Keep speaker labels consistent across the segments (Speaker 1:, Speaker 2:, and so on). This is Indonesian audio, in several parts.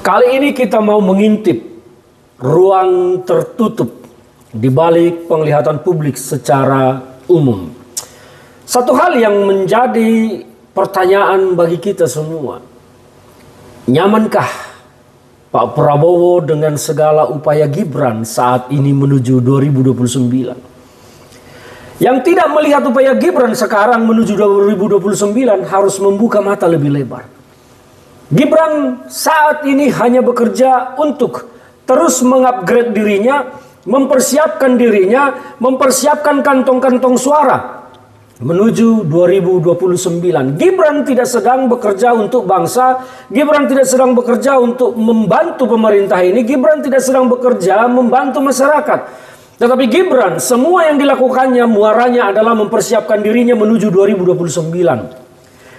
Speaker 1: Kali ini kita mau mengintip ruang tertutup di balik penglihatan publik secara umum. Satu hal yang menjadi pertanyaan bagi kita semua. Nyamankah Pak Prabowo dengan segala upaya Gibran saat ini menuju 2029? Yang tidak melihat upaya Gibran sekarang menuju 2029 harus membuka mata lebih lebar. Gibran saat ini hanya bekerja untuk terus mengupgrade dirinya, mempersiapkan dirinya, mempersiapkan kantong-kantong suara menuju 2029. Gibran tidak sedang bekerja untuk bangsa, Gibran tidak sedang bekerja untuk membantu pemerintah ini, Gibran tidak sedang bekerja membantu masyarakat. Tetapi Gibran, semua yang dilakukannya muaranya adalah mempersiapkan dirinya menuju 2029.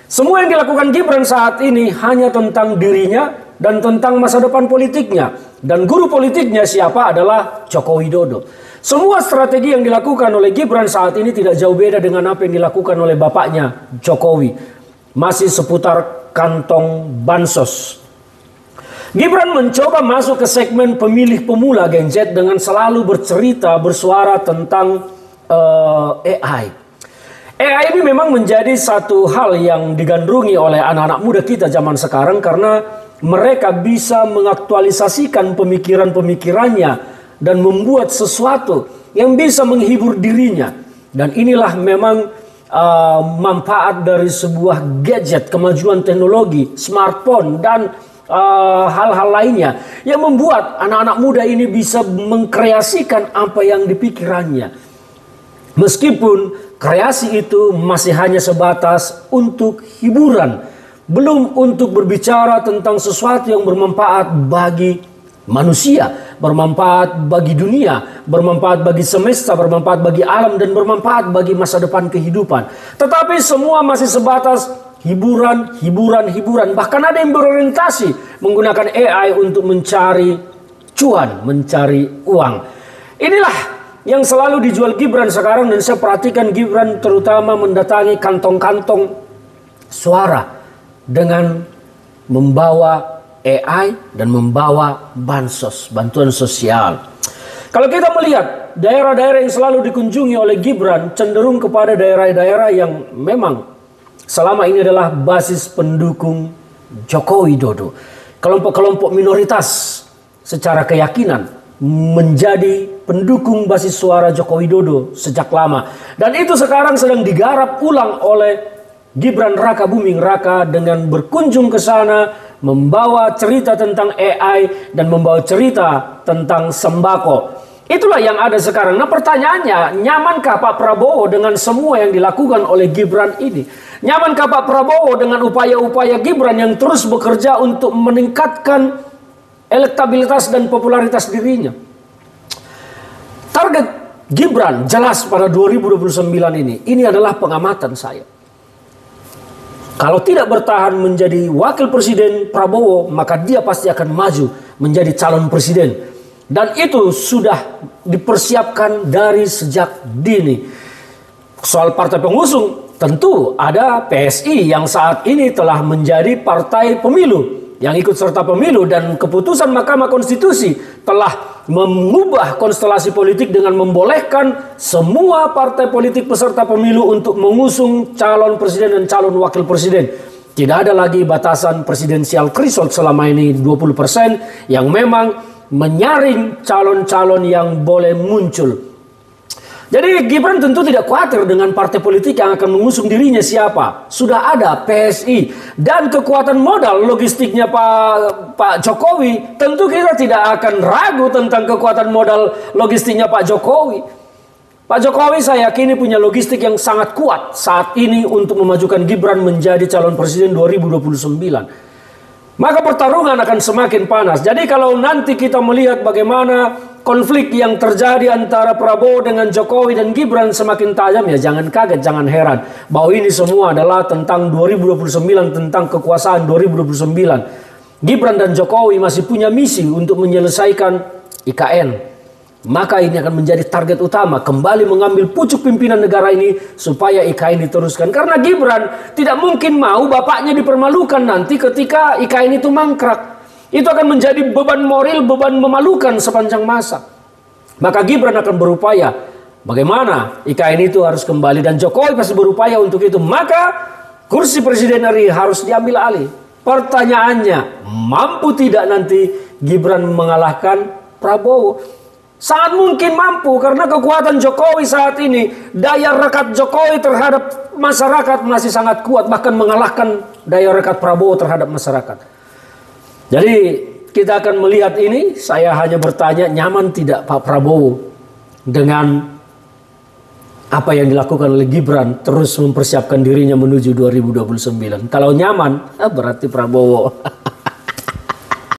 Speaker 1: Semua yang dilakukan Gibran saat ini hanya tentang dirinya dan tentang masa depan politiknya. Dan guru politiknya siapa adalah Joko Widodo. Semua strategi yang dilakukan oleh Gibran saat ini tidak jauh beda dengan apa yang dilakukan oleh bapaknya Jokowi. Masih seputar kantong bansos. Gibran mencoba masuk ke segmen pemilih pemula Gen Z dengan selalu bercerita, bersuara tentang AI. AI ini memang menjadi satu hal yang digandrungi oleh anak-anak muda kita zaman sekarang karena mereka bisa mengaktualisasikan pemikiran-pemikirannya dan membuat sesuatu yang bisa menghibur dirinya. Dan inilah memang manfaat dari sebuah gadget, kemajuan teknologi, smartphone dan hal-hal lainnya yang membuat anak-anak muda ini bisa mengkreasikan apa yang dipikirannya. Meskipun kreasi itu masih hanya sebatas untuk hiburan, belum untuk berbicara tentang sesuatu yang bermanfaat bagi manusia, bermanfaat bagi dunia, bermanfaat bagi semesta, bermanfaat bagi alam, dan bermanfaat bagi masa depan kehidupan. Tetapi semua masih sebatas hiburan. Bahkan ada yang berorientasi menggunakan AI untuk mencari cuan, mencari uang. Inilah yang selalu dijual Gibran sekarang, dan saya perhatikan Gibran terutama mendatangi kantong-kantong suara dengan membawa AI dan membawa bansos, bantuan sosial. Kalau kita melihat daerah-daerah yang selalu dikunjungi oleh Gibran cenderung kepada daerah-daerah yang memang selama ini adalah basis pendukung Joko Widodo. Kelompok-kelompok minoritas secara keyakinan menjadi pendukung basis suara Joko Widodo sejak lama. Dan itu sekarang sedang digarap ulang oleh Gibran Raka Buming Raka dengan berkunjung ke sana, membawa cerita tentang AI dan membawa cerita tentang sembako. Itulah yang ada sekarang. Nah, pertanyaannya, nyamankah Pak Prabowo dengan semua yang dilakukan oleh Gibran ini? Nyamankah Pak Prabowo dengan upaya-upaya Gibran yang terus bekerja untuk meningkatkan elektabilitas dan popularitas dirinya? Target Gibran jelas pada 2029 ini adalah pengamatan saya. Kalau tidak bertahan menjadi wakil presiden Prabowo, maka dia pasti akan maju menjadi calon presiden. Dan itu sudah dipersiapkan dari sejak dini. Soal partai pengusung, tentu ada PSI yang saat ini telah menjadi partai pemilu, yang ikut serta pemilu, dan keputusan Mahkamah Konstitusi telah mengubah konstelasi politik dengan membolehkan semua partai politik peserta pemilu untuk mengusung calon presiden dan calon wakil presiden. Tidak ada lagi batasan presidensial threshold selama ini 20% yang memang menyaring calon-calon yang boleh muncul. Jadi Gibran tentu tidak khawatir dengan partai politik yang akan mengusung dirinya siapa. Sudah ada PSI dan kekuatan modal logistiknya Pak Jokowi. Tentu kita tidak akan ragu tentang kekuatan modal logistiknya Pak Jokowi. Pak Jokowi saya yakini punya logistik yang sangat kuat saat ini untuk memajukan Gibran menjadi calon presiden 2029. Maka pertarungan akan semakin panas. Jadi kalau nanti kita melihat bagaimana konflik yang terjadi antara Prabowo dengan Jokowi dan Gibran semakin tajam, ya jangan kaget, jangan heran bahwa ini semua adalah tentang 2029, tentang kekuasaan 2029. Gibran dan Jokowi masih punya misi untuk menyelesaikan IKN. Maka ini akan menjadi target utama, kembali mengambil pucuk pimpinan negara ini supaya IKN diteruskan. Karena Gibran tidak mungkin mau bapaknya dipermalukan nanti ketika IKN itu mangkrak. itu akan menjadi beban moral, beban memalukan sepanjang masa. Maka Gibran akan berupaya bagaimana IKN itu harus kembali, dan Jokowi pasti berupaya untuk itu. Maka kursi presiden RI harus diambil alih. Pertanyaannya, mampu tidak nanti Gibran mengalahkan Prabowo? Sangat mungkin mampu, karena kekuatan Jokowi saat ini, daya rekat Jokowi terhadap masyarakat masih sangat kuat, bahkan mengalahkan daya rekat Prabowo terhadap masyarakat. Jadi kita akan melihat ini. Saya hanya bertanya, nyaman tidak Pak Prabowo dengan apa yang dilakukan oleh Gibran terus mempersiapkan dirinya menuju 2029? Kalau nyaman, berarti Prabowo.